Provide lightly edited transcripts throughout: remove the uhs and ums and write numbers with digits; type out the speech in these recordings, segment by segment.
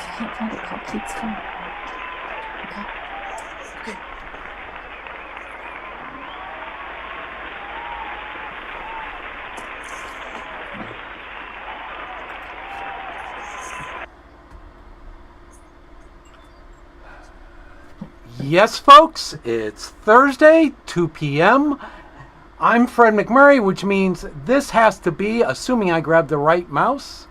can't find it. Call Pete's phone. Okay. Yes, folks, it's Thursday, 2 p.m. I'm Fred McMurray, which means this has to be, assuming I grab the right mouse.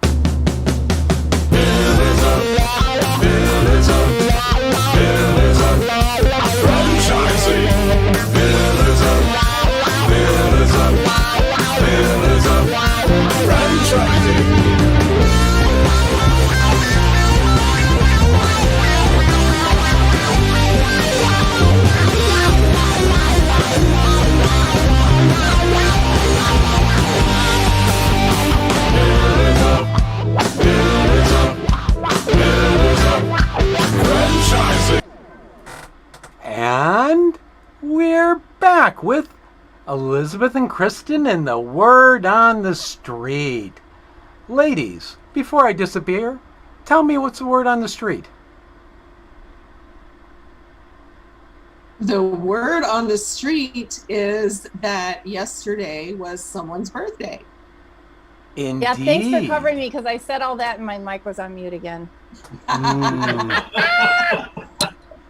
And we're back with Elizabeth and Kristen and the word on the street. Ladies, before I disappear, tell me what's the word on the street. The word on the street is that yesterday was someone's birthday. Indeed. Yeah, thanks for covering me because I said all that and my mic was on mute again.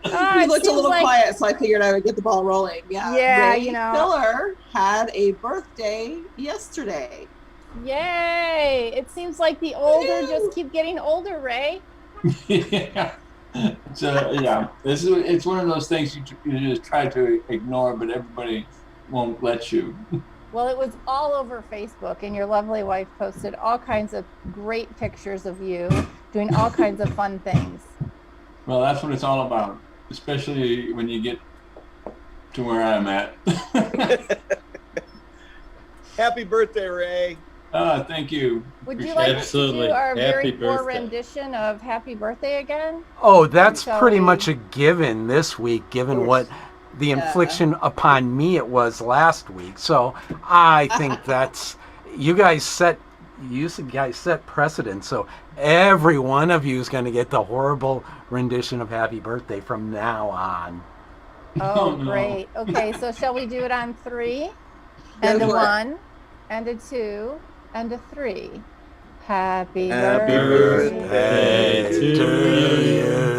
You looked a little quiet, so I figured I would get the ball rolling. Yeah, Ray Miller had a birthday yesterday. Yay! It seems like the older just keep getting older, Ray. Yeah. So yeah, it's one of those things you just try to ignore, but everybody won't let you. Well, it was all over Facebook, and your lovely wife posted all kinds of great pictures of you doing all kinds of fun things. Well, that's what it's all about, especially when you get to where I'm at. Happy birthday, Ray. Thank you. Would you like Absolutely. to do our Happy very poor birthday. rendition of Happy Birthday again? Oh, that's Shall pretty we? much a given this week, given what the infliction upon me it was last week. So I think that's you guys set precedent. So every one of you is going to get the horrible rendition of Happy Birthday from now on. Oh, no. great. Okay, so shall we do it on 3? And a 1, and a 2, and a 3. Happy birthday to you.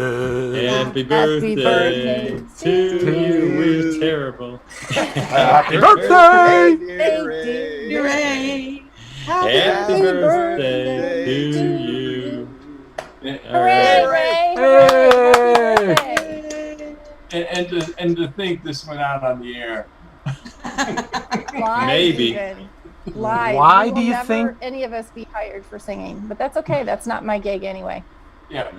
Happy birthday to you. We're terrible. Happy birthday! Dear Ray. Happy birthday to you. Hooray, Ray! Hey! And to think this went out on the air. Live Maybe. even. Live. Why We do will you never, think- any of us be hired for singing? But that's okay. That's not my gig anyway. Yeah.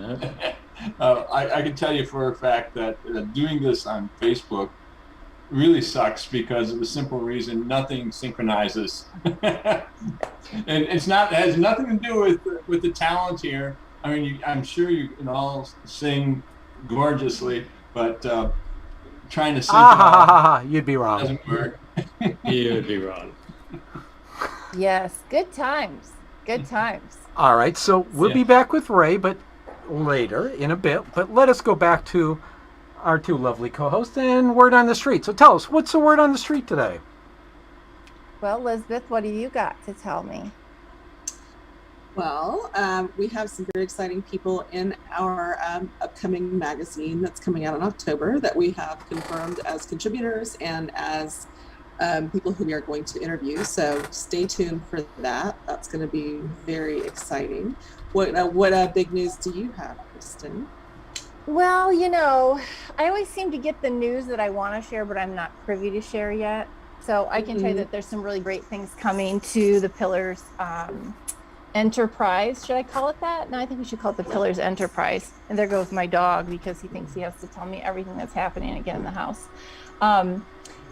I can tell you for a fact that doing this on Facebook really sucks because of the simple reason nothing synchronizes. And it has nothing to do with the talent here. I mean, I'm sure you can all sing gorgeously, but trying to sync You'd be wrong. doesn't work. You would be wrong. Yes. Good times. Good times. All right, so we'll be back with Ray, but later in a bit. But let us go back to our two lovely co-hosts and word on the street. So tell us, what's the word on the street today? Well, Elizabeth, what do you got to tell me? Well, we have some very exciting people in our upcoming magazine that's coming out in October that we have confirmed as contributors and as people who we are going to interview. So stay tuned for that. That's going to be very exciting. What big news do you have, Kristen? Well, I always seem to get the news that I want to share, but I'm not privy to share yet. So I can tell you that there's some really great things coming to the Pillars Enterprise. Should I call it that? No, I think we should call it the Pillars Enterprise. And there goes my dog because he thinks he has to tell me everything that's happening again in the house.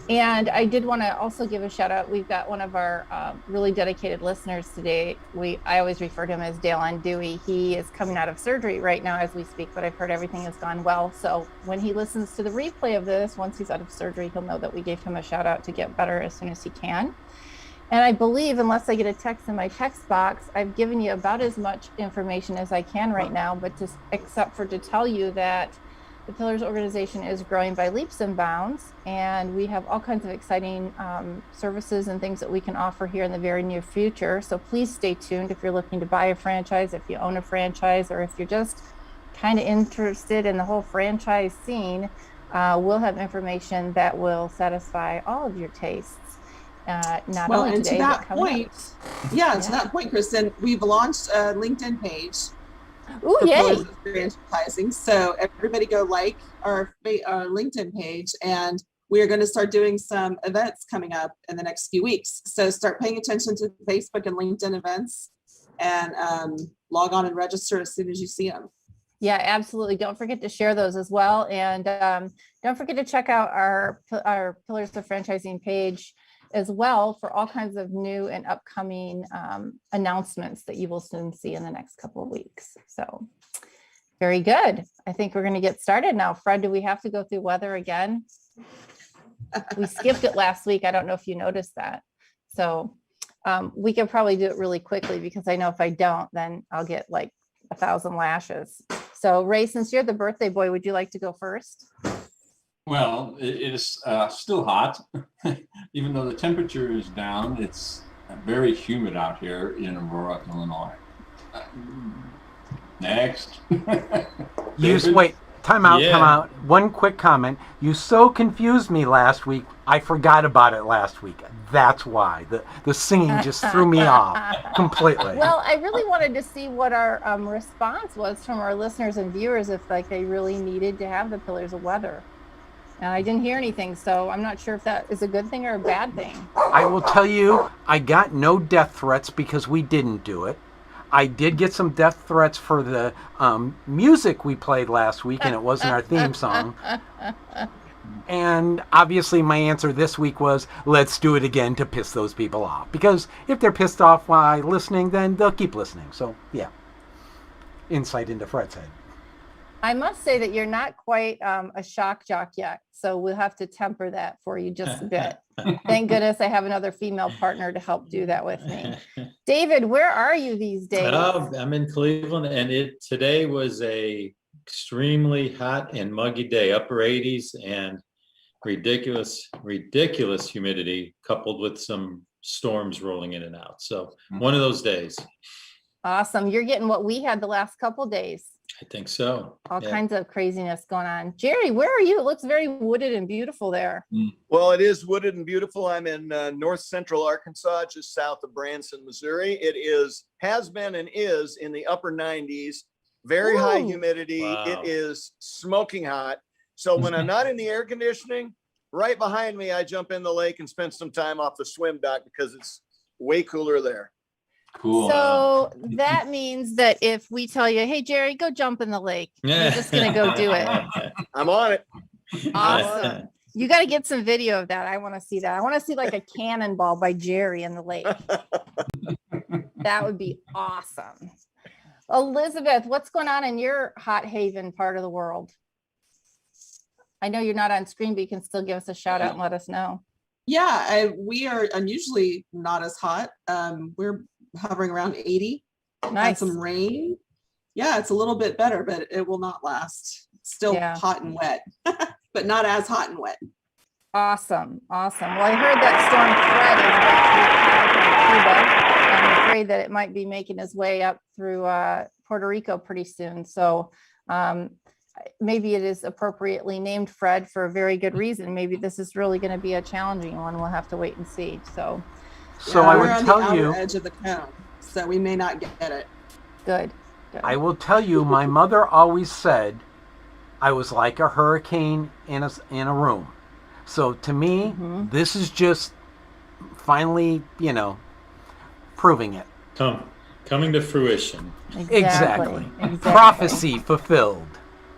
And I did want to also give a shout out. We've got one of our really dedicated listeners today. I always refer to him as Dale on Dewey. He is coming out of surgery right now as we speak, but I've heard everything has gone well. So when he listens to the replay of this, once he's out of surgery, he'll know that we gave him a shout out to get better as soon as he can. And I believe, unless I get a text in my text box, I've given you about as much information as I can right now, but just except for to tell you that the Pillars organization is growing by leaps and bounds, and we have all kinds of exciting services and things that we can offer here in the very near future. So please stay tuned if you're looking to buy a franchise, if you own a franchise, or if you're just kind of interested in the whole franchise scene. We'll have information that will satisfy all of your tastes. Not Well, only and today, to but that coming point, up. to that point, Kristen, we've launched a LinkedIn page Ooh, for yay! Pillars of Franchising. So everybody go like our LinkedIn page, and we are going to start doing some events coming up in the next few weeks. So start paying attention to Facebook and LinkedIn events, and log on and register as soon as you see them. Yeah, absolutely. Don't forget to share those as well. And don't forget to check out our Pillars of Franchising page as well for all kinds of new and upcoming announcements that you will soon see in the next couple of weeks. So very good. I think we're going to get started now. Fred, do we have to go through weather again? We skipped it last week. I don't know if you noticed that. So we can probably do it really quickly, because I know if I don't, then I'll get like 1,000 lashes. So Ray, since you're the birthday boy, would you like to go first? Well, it is still hot, even though the temperature is down. It's very humid out here in Aurora, Illinois. Next. Wait, time out. One quick comment. You so confused me last week. I forgot about it last week. That's why the singing just threw me off completely. Well, I really wanted to see what our response was from our listeners and viewers, if like they really needed to have the Pillars of Weather. And I didn't hear anything, so I'm not sure if that is a good thing or a bad thing. I will tell you, I got no death threats because we didn't do it. I did get some death threats for the music we played last week, and it wasn't our theme song. And obviously my answer this week was, let's do it again to piss those people off. Because if they're pissed off while listening, then they'll keep listening. So, yeah. Insight into Fred's head. I must say that you're not quite a shock jock yet, so we'll have to temper that for you just a bit. Thank goodness I have another female partner to help do that with me. David, where are you these days? I'm in Cleveland, and today was a extremely hot and muggy day, upper 80s, and ridiculous humidity coupled with some storms rolling in and out. So one of those days. Awesome. You're getting what we had the last couple days. I think so. All kinds of craziness going on. Jerry, where are you? It looks very wooded and beautiful there. Well, it is wooded and beautiful. I'm in north central Arkansas, just south of Branson, Missouri. It has been and is in the upper 90s, very high humidity. Wow. It is smoking hot. So when I'm not in the air conditioning, right behind me, I jump in the lake and spend some time off the swim dock because it's way cooler there. Cool. So that means that if we tell you, hey, Jerry, go jump in the lake, you're just going to go do it. I'm on it. Awesome. You got to get some video of that. I want to see that. I want to see like a cannonball by Jerry in the lake. That would be awesome. Elizabeth, what's going on in your hot haven part of the world? I know you're not on screen, but you can still give us a shout out and let us know. Yeah, we are unusually not as hot. We're hovering around 80. Nice. Had some rain. Yeah, it's a little bit better, but it will not last. It's still hot and wet, but not as hot and wet. Awesome. Awesome. Well, I heard that storm Fred is about to be Cuba. I'm afraid that it might be making its way up through Puerto Rico pretty soon. So maybe it is appropriately named Fred for a very good reason. Maybe this is really going to be a challenging one. We'll have to wait and see. So I would tell we're on the you, outer edge of the cone, so we may not get it. Good. I will tell you, my mother always said I was like a hurricane in a room. So to me, this is just finally, proving it. Coming to fruition. Exactly. Prophecy fulfilled.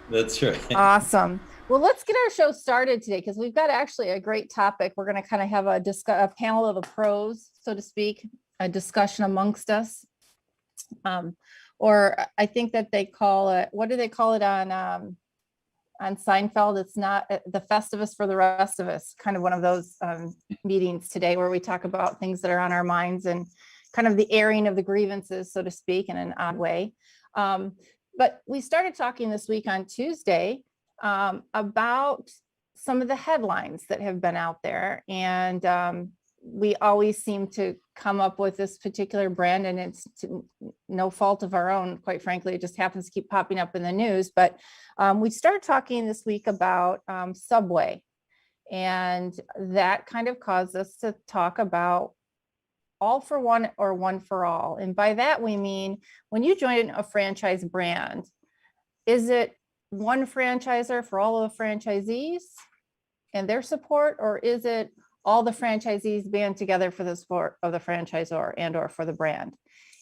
That's right. Awesome. Well, let's get our show started today because we've got actually a great topic. We're going to kind of have a panel of the pros, so to speak, a discussion amongst us. Or I think that they call it, what do they call it on on Seinfeld. It's not the Festivus for the rest of us, kind of one of those meetings today where we talk about things that are on our minds and kind of the airing of the grievances, so to speak, in an odd way. But we started talking this week on Tuesday about some of the headlines that have been out there. And we always seem to come up with this particular brand, and it's no fault of our own, quite frankly. It just happens to keep popping up in the news. But we started talking this week about Subway, and that kind of caused us to talk about all for one or one for all. And by that, we mean when you join a franchise brand, is it one franchisor for all of the franchisees and their support, or is it all the franchisees band together for the support of the franchisor and or for the brand?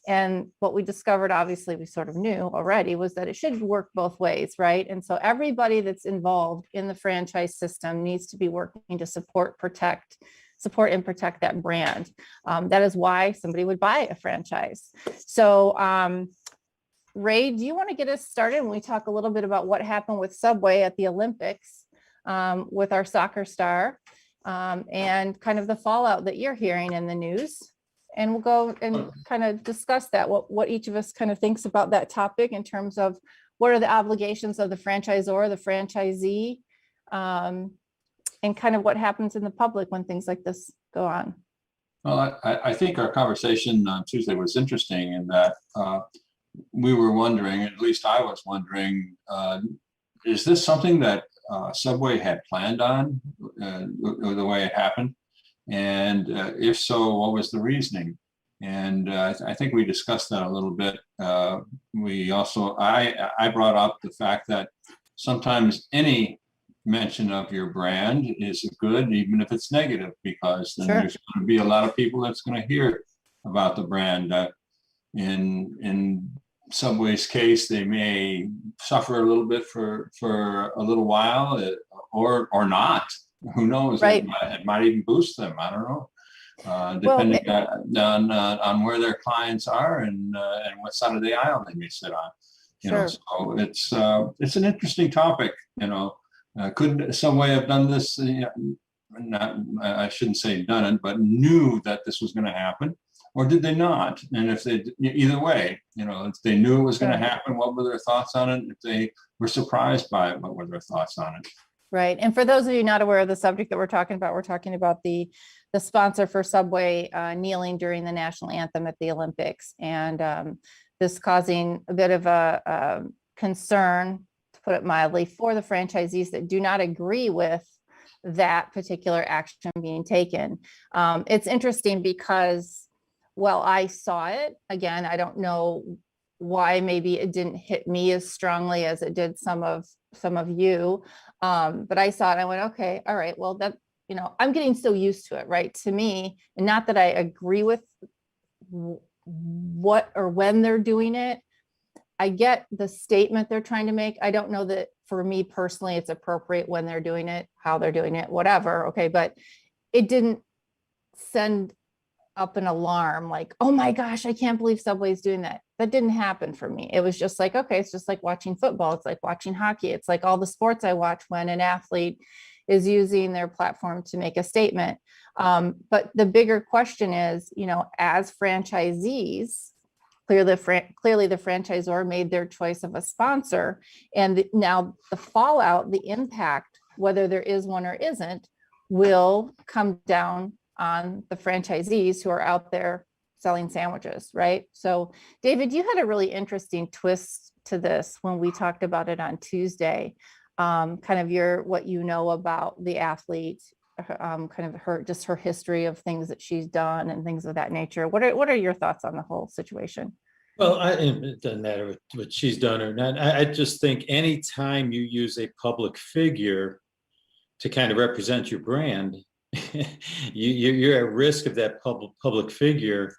And what we discovered, obviously we sort of knew already, was that it should work both ways, right? And so everybody that's involved in the franchise system needs to be working to support and protect that brand. That is why somebody would buy a franchise. So Ray, do you want to get us started when we talk a little bit about what happened with Subway at the Olympics with our soccer star and kind of the fallout that you're hearing in the news? And we'll go and kind of discuss that, what each of us kind of thinks about that topic in terms of what are the obligations of the franchisor, the franchisee, and kind of what happens in the public when things like this go on. Well, I think our conversation on Tuesday was interesting in that we were wondering, at least I was wondering, is this something that Subway had planned on, the way it happened? And if so, what was the reasoning? And I think we discussed that a little bit. We also, I brought up the fact that sometimes any mention of your brand is good, even if it's negative, because then there's going to be a lot of people that's going to hear about the brand. In Subway's case, they may suffer a little bit for a little while, or not. Who knows? Right. It might even boost them. I don't know, depending on where their clients are and what side of the aisle they may sit on. You know, so it's an interesting topic. You know, could Subway have done this? I shouldn't say done it, but knew that this was going to happen, or did they not? And if they, either way, you know, if they knew it was going to happen, what were their thoughts on it? If they were surprised by it, what were their thoughts on it? Right. And for those of you not aware of the subject that we're talking about the sponsor for Subway kneeling during the national anthem at the Olympics, and this causing a bit of a concern, to put it mildly, for the franchisees that do not agree with that particular action being taken. It's interesting because, well, I saw it. Again, I don't know why maybe it didn't hit me as strongly as it did some of you. But I saw it and I went, okay, all right, well, that, you know, I'm getting so used to it, right? To me, and not that I agree with what or when they're doing it. I get the statement they're trying to make. I don't know that for me personally, it's appropriate when they're doing it, how they're doing it, whatever. Okay. But it didn't send up an alarm like, oh my gosh, I can't believe Subway's doing that. That didn't happen for me. It was just like, okay, it's just like watching football. It's like watching hockey. It's like all the sports I watch when an athlete is using their platform to make a statement. But the bigger question is, you know, as franchisees, clearly the franchisor made their choice of a sponsor. And now the fallout, the impact, whether there is one or isn't, will come down on the franchisees who are out there selling sandwiches, right? So David, you had a really interesting twist to this when we talked about it on Tuesday, kind of what you know about the athlete, kind of her history of things that she's done and things of that nature. What are your thoughts on the whole situation? Well, it doesn't matter what she's done or not. I just think anytime you use a public figure to kind of represent your brand, you're at risk of that public figure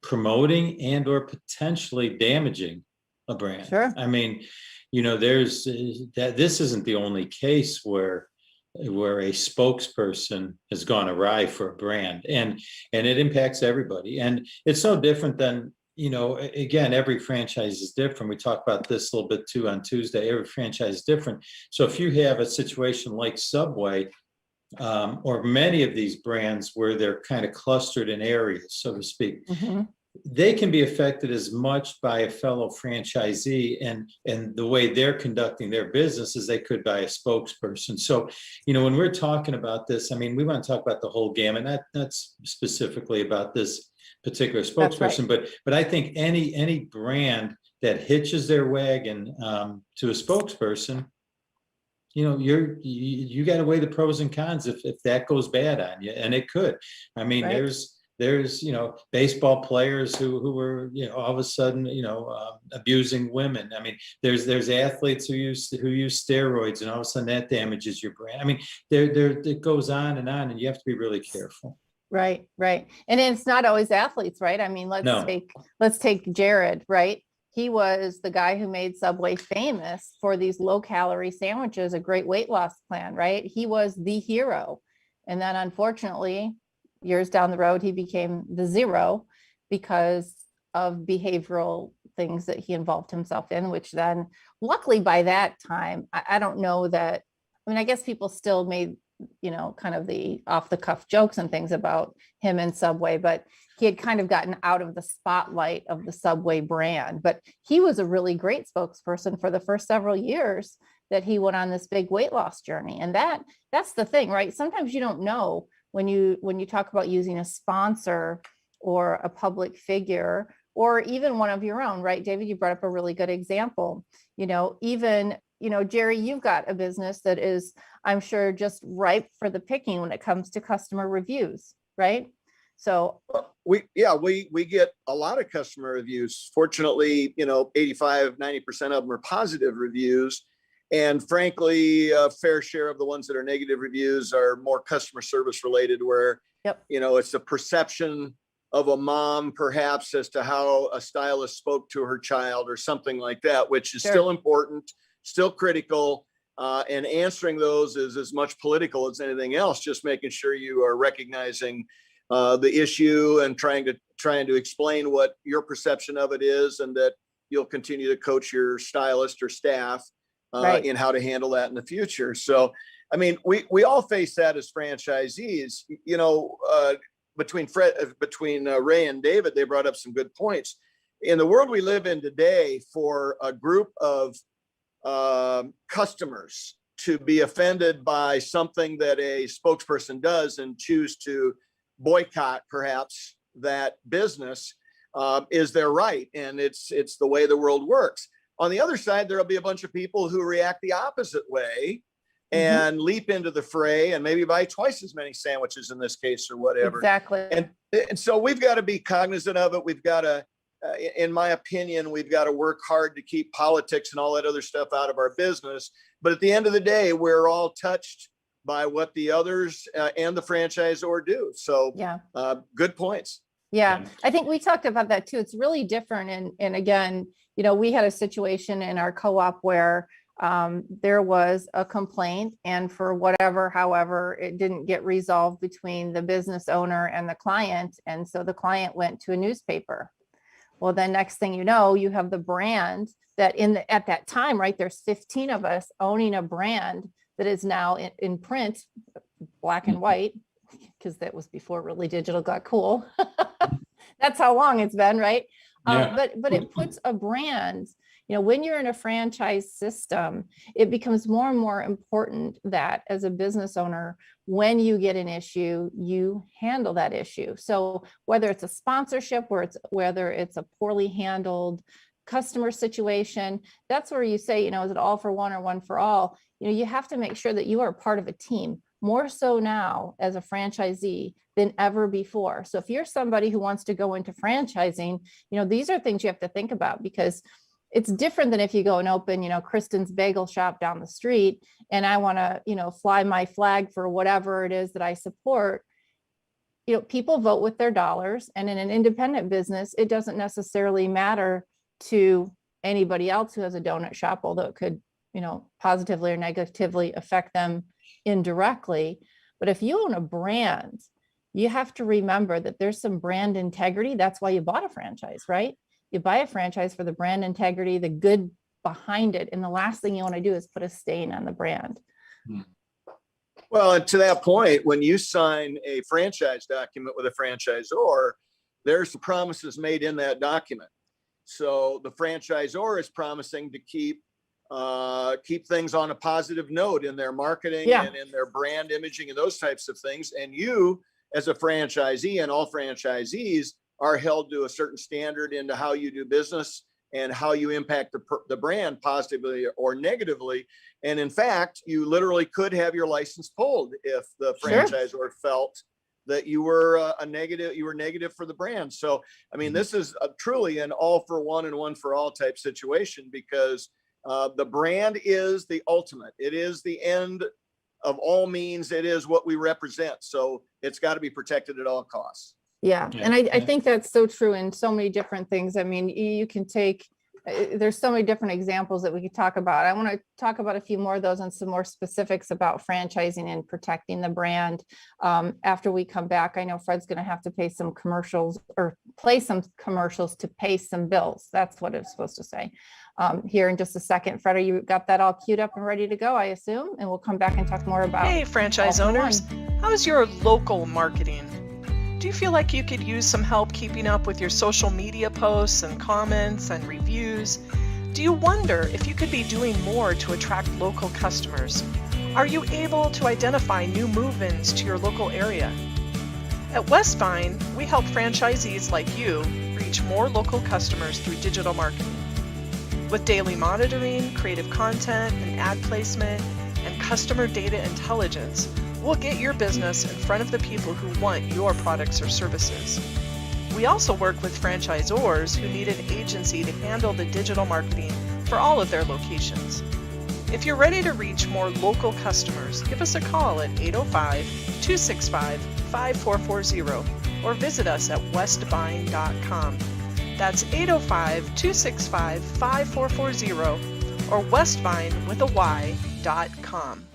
promoting and or potentially damaging a brand. Sure. I mean, you know, there's that. This isn't the only case where a spokesperson has gone awry for a brand, and it impacts everybody. And it's no different than again, every franchise is different. We talked about this a little bit too on Tuesday. Every franchise is different. So if you have a situation like Subway, or many of these brands where they're kind of clustered in areas, so to speak, they can be affected as much by a fellow franchisee and the way they're conducting their business as they could by a spokesperson. So, when we're talking about this, I mean, we want to talk about the whole gamut, not specifically about this particular spokesperson, but I think any brand that hitches their wagon to a spokesperson, you got to weigh the pros and cons if that goes bad on you, and it could. I mean, there's baseball players who were all of a sudden abusing women. I mean, there's athletes who use steroids, and all of a sudden that damages your brand. I mean, it goes on, and you have to be really careful. Right. And it's not always athletes, right? I mean, let's take Jared, right? He was the guy who made Subway famous for these low calorie sandwiches, a great weight loss plan, right? He was the hero. And then unfortunately, years down the road, he became the zero because of behavioral things that he involved himself in, which then luckily by that time, I don't know that, I mean, I guess people still made, kind of the off the cuff jokes and things about him and Subway, but he had kind of gotten out of the spotlight of the Subway brand. But he was a really great spokesperson for the first several years that he went on this big weight loss journey. And that's the thing, right? Sometimes you don't know when you talk about using a sponsor or a public figure or even one of your own, right? David, you brought up a really good example. Jerry, you've got a business that is, I'm sure, just ripe for the picking when it comes to customer reviews, right? So we get a lot of customer reviews. Fortunately, 85, 90% of them are positive reviews. And frankly, a fair share of the ones that are negative reviews are more customer service related, where, it's a perception of a mom perhaps as to how a stylist spoke to her child or something like that, which is still important, still critical. And answering those is as much political as anything else, just making sure you are recognizing the issue and trying to explain what your perception of it is, and that you'll continue to coach your stylist or staff in how to handle that in the future. So, I mean, we all face that as franchisees. Between Ray and David, they brought up some good points. In the world we live in today, for a group of customers to be offended by something that a spokesperson does and choose to boycott perhaps that business is their right, and it's the way the world works. On the other side, there'll be a bunch of people who react the opposite way and leap into the fray and maybe buy twice as many sandwiches in this case or whatever. Exactly. And so we've got to be cognizant of it. We've got to, in my opinion, we've got to work hard to keep politics and all that other stuff out of our business. But at the end of the day, we're all touched by what the others and the franchisor do. So good points. Yeah, I think we talked about that too. It's really different. And again, we had a situation in our co-op where there was a complaint, and for however, it didn't get resolved between the business owner and the client. And so the client went to a newspaper. Well, then next thing you know, you have the brand that at that time, right, there's 15 of us owning a brand that is now in print, black and white, because that was before really digital got cool. That's how long it's been, right? But it puts a brand, when you're in a franchise system, it becomes more and more important that as a business owner, when you get an issue, you handle that issue. So whether it's a sponsorship, whether it's a poorly handled customer situation, that's where you say, is it all for one or one for all? You have to make sure that you are part of a team, more so now as a franchisee than ever before. So if you're somebody who wants to go into franchising, these are things you have to think about, because it's different than if you go and open, Kristen's bagel shop down the street, and I want to, fly my flag for whatever it is that I support. People vote with their dollars, and in an independent business, it doesn't necessarily matter to anybody else who has a donut shop, although it could, positively or negatively affect them indirectly. But if you own a brand, you have to remember that there's some brand integrity. That's why you bought a franchise, right? You buy a franchise for the brand integrity, the good behind it. And the last thing you want to do is put a stain on the brand. Well, and to that point, when you sign a franchise document with a franchisor, there's promises made in that document. So the franchisor is promising to keep things on a positive note in their marketing and in their brand imaging and those types of things. And you, as a franchisee, and all franchisees are held to a certain standard into how you do business and how you impact the brand positively or negatively. And in fact, you literally could have your license pulled if the franchisor felt that you were negative for the brand. So, I mean, this is truly an all for one and one for all type situation, because the brand is the ultimate. It is the end of all means. It is what we represent. So it's got to be protected at all costs. Yeah. And I think that's so true in so many different things. I mean, you can take, there's so many different examples that we could talk about. I want to talk about a few more of those and some more specifics about franchising and protecting the brand. After we come back, I know Fred's going to have to pay some commercials or play some commercials to pay some bills. That's what it's supposed to say here in just a second. Fred, you got that all queued up and ready to go, I assume? And we'll come back and talk more about. Hey, franchise owners, how's your local marketing? Do you feel like you could use some help keeping up with your social media posts and comments and reviews? Do you wonder if you could be doing more to attract local customers? Are you able to identify new move-ins to your local area? At Westvine, we help franchisees like you reach more local customers through digital marketing. With daily monitoring, creative content, and ad placement, and customer data intelligence, we'll get your business in front of the people who want your products or services. We also work with franchisors who need an agency to handle the digital marketing for all of their locations. If you're ready to reach more local customers, give us a call at 805-265-5440 or visit us at westvine.com. That's 805-265-5440 or westvine.com.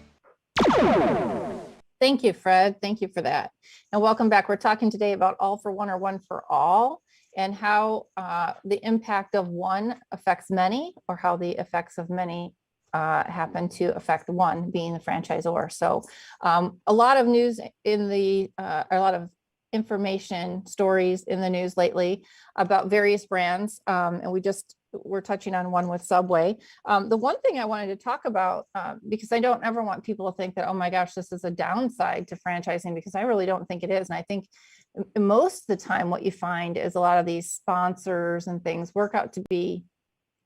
Thank you, Fred. Thank you for that. And welcome back. We're talking today about all for one or one for all, and how the impact of one affects many, or how the effects of many happen to affect one, being the franchisor. So a lot of news in the, a lot of information stories in the news lately about various brands. And we're touching on one with Subway. The one thing I wanted to talk about, because I don't ever want people to think that, oh my gosh, this is a downside to franchising, because I really don't think it is. And I think most of the time what you find is a lot of these sponsors and things work out to be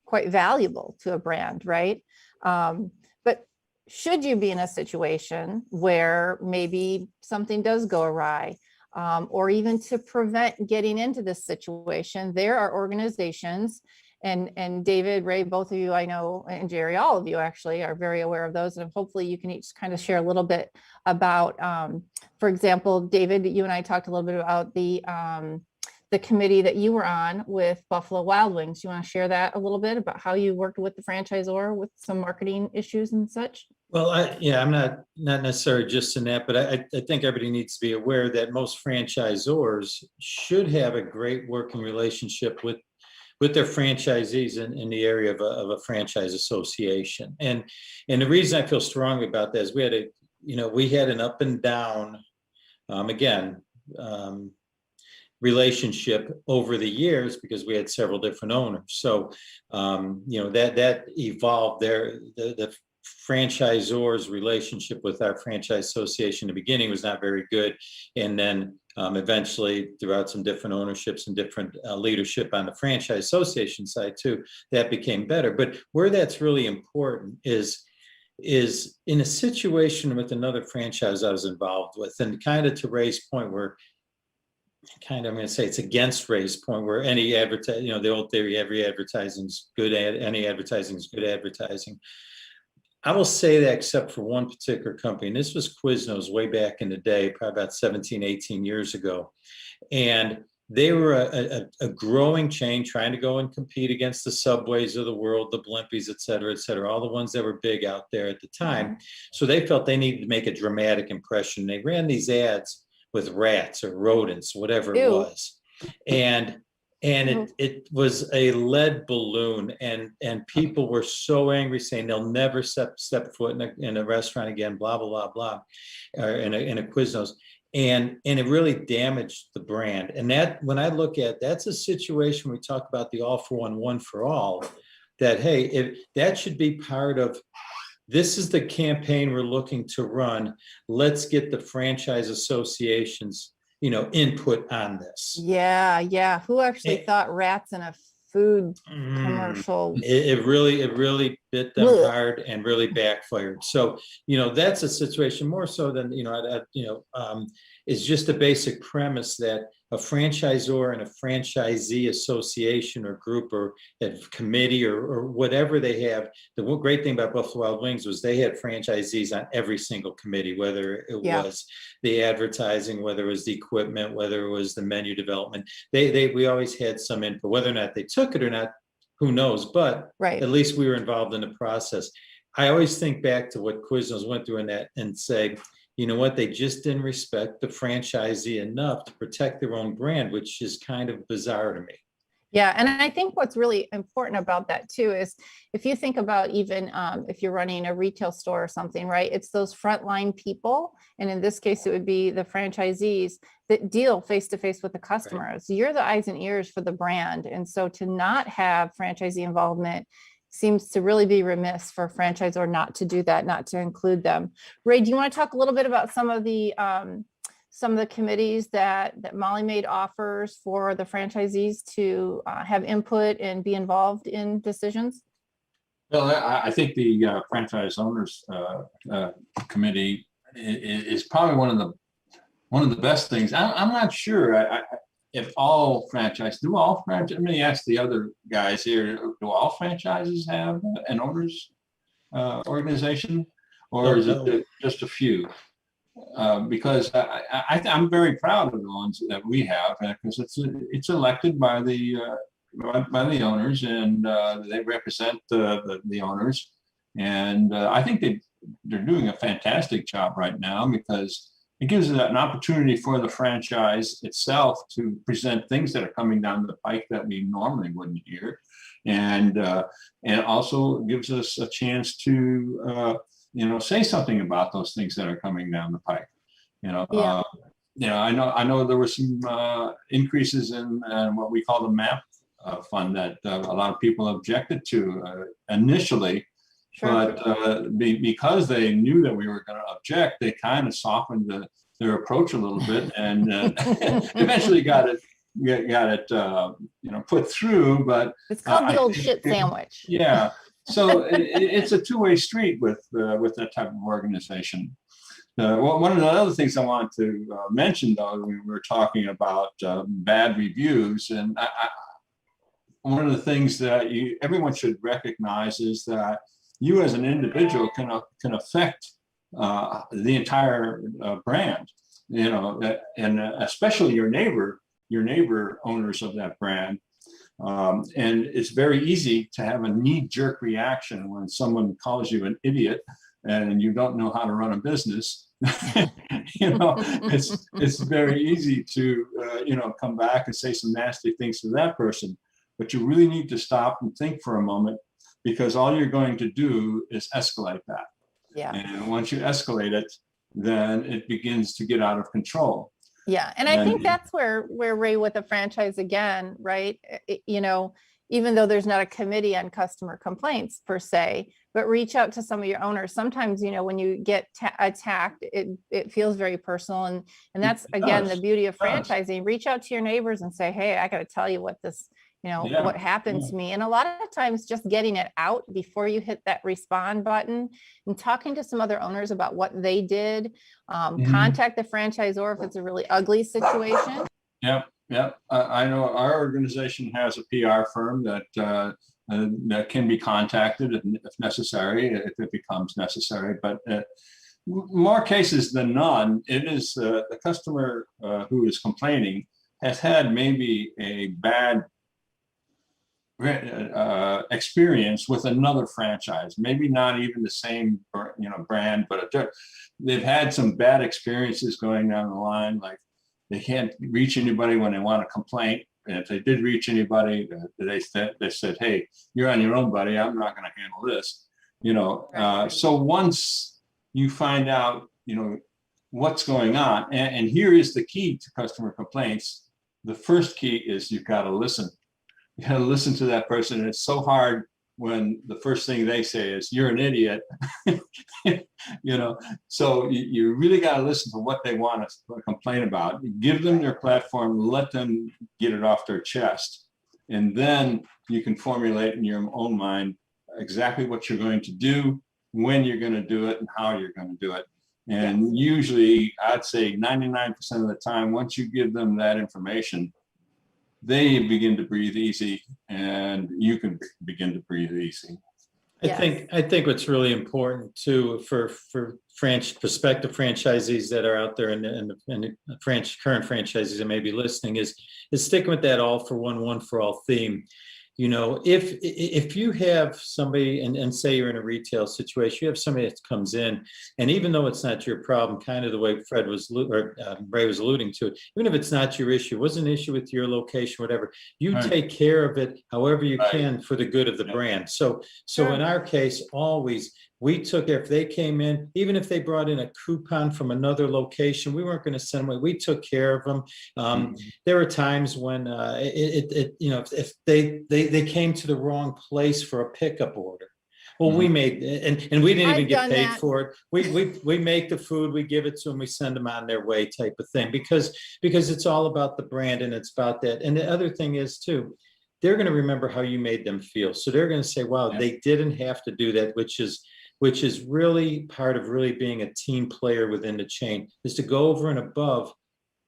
quite valuable to a brand, right? But should you be in a situation where maybe something does go awry, or even to prevent getting into this situation, there are organizations, and David, Ray, both of you, I know, and Jerry, all of you actually are very aware of those. And hopefully you can each kind of share a little bit about, for example, David, you and I talked a little bit about the committee that you were on with Buffalo Wild Wings. You want to share that a little bit about how you worked with the franchisor with some marketing issues and such? Well, I'm not necessarily just in that, but I think everybody needs to be aware that most franchisors should have a great working relationship with their franchisees in the area of a franchise association. And the reason I feel strongly about that is we had an up and down, relationship over the years, because we had several different owners. So, that evolved the franchisor's relationship with our franchise association in the beginning was not very good. And then eventually, throughout some different ownerships and different leadership on the franchise association side too, that became better. But where that's really important is in a situation with another franchise I was involved with, and kind of to Ray's point, where I'm going to say it's against Ray's point, where any advertising, the old theory, every advertising is good, any advertising is good advertising. I will say that except for one particular company, and this was Quiznos way back in the day, probably about 17, 18 years ago. And they were a growing chain trying to go and compete against the Subways of the world, the Blimpies, et cetera, all the ones that were big out there at the time. So they felt they needed to make a dramatic impression. They ran these ads with rats or rodents, whatever it was. And And Mhm. it was a lead balloon, and people were so angry, saying they'll never step foot in a restaurant again, blah blah blah blah, or in a Quiznos, and it really damaged the brand. And that, when I look at, that's a situation we talk about the all for one for all, that hey, if that should be part of, this is the campaign we're looking to run. Let's get the franchise associations, input on this. Yeah. Who actually Eh, thought rats in a food Mm, commercial? it really bit them Ugh. hard and really backfired. So, that's a situation more so than, is just a basic premise that a franchisor and a franchisee association or group or a committee or whatever they have. The great thing about Buffalo Wild Wings was they had franchisees on every single committee, whether it Yeah. was the advertising, whether it was the equipment, whether it was the menu development. We always had some input. Whether or not they took it or not, who knows? But Right. at least we were involved in the process. I always think back to what Quiznos went through in that and say, you know what, they just didn't respect the franchisee enough to protect their own brand, which is kind of bizarre to me. Yeah, and I think what's really important about that too is if you think about even if you're running a retail store or something, right? It's those frontline people, and in this case, it would be the franchisees that deal face to face with the customers. Right. You're the eyes and ears for the brand, and so to not have franchisee involvement seems to really be remiss for a franchisor not to do that, not to include them. Ray, do you want to talk a little bit about some of the committees that Molly made offers for the franchisees to have input and be involved in decisions? Well, I think the franchise owners committee is probably one of the best things. I'm not sure if all franchise, let me ask the other guys here, do all franchises have an owners organization, or is it just a few? Because I'm very proud of the ones that we have, because it's elected by the owners, and they represent the owners, and I think they're doing a fantastic job right now, because it gives an opportunity for the franchise itself to present things that are coming down the pike that we normally wouldn't hear, and also gives us a chance to say something about those things that are coming down the pike. Yeah. I know there were some increases in what we call the MAP fund that a lot of people objected to initially. Sure. But because they knew that we were going to object, they kind of softened their approach a little bit, and eventually got it put through. But it's called the old shit sandwich. Yeah. So it's a two-way street with that type of organization. One of the other things I want to mention, though, we were talking about bad reviews, and one of the things that everyone should recognize is that you as an individual can affect the entire brand, and especially your neighbor owners of that brand. And it's very easy to have a knee-jerk reaction when someone calls you an idiot and you don't know how to run a business. It's very easy to come back and say some nasty things to that person. But you really need to stop and think for a moment, because all you're going to do is escalate that. Yeah. And once you escalate it, then it begins to get out of control. Yeah. And I think that's where Ray, with a franchise again, right? Even though there's not a committee on customer complaints per se, but reach out to some of your owners. Sometimes, when you get attacked, it feels very personal. And that's, again, the beauty of franchising. Reach out to your neighbors and say, hey, I got to tell you what this, what happened to me. And a lot of times just getting it out before you hit that respond button and talking to some other owners about what they did, contact the franchisor if it's a really ugly situation. Yeah. I know our organization has a PR firm that can be contacted if necessary, if it becomes necessary. But more cases than none, it is the customer who is complaining has had maybe a bad experience with another franchise, maybe not even the same brand, but they've had some bad experiences going down the line, like they can't reach anybody when they want a complaint, and if they did reach anybody, they said, hey, you're on your own, buddy. I'm not going to handle this. So once you find out, what's going on, and here is the key to customer complaints. The first key is you've got to listen. You got to listen to that person. And it's so hard when the first thing they say is, you're an idiot. So you really got to listen to what they want to complain about. Give them their platform, let them get it off their chest. And then you can formulate in your own mind exactly what you're going to do, when you're going to do it, and how you're going to do it. And usually, I'd say 99% of the time, once you give them that information, they begin to breathe easy, and you can begin to breathe easy. I think what's really important too for prospective franchisees that are out there and the current franchisees that may be listening is sticking with that all for one for all theme. If you have somebody and say you're in a retail situation, you have somebody that comes in, and even though it's not your problem, kind of the way Ray was alluding to it, even if it's not your issue, wasn't an issue with your location, whatever, you take care of it however you can for the good of the brand. So in our case, always we took, if they came in, even if they brought in a coupon from another location, we weren't going to send them away. We took care of them. There were times when if they came to the wrong place for a pickup order. Well, we made, and we didn't even get paid for it. We make the food, we give it to them, we send them on their way, type of thing, because it's all about the brand and it's about that. And the other thing is too, they're going to remember how you made them feel. So they're going to say, wow, they didn't have to do that, which is really part of really being a team player within the chain, is to go over and above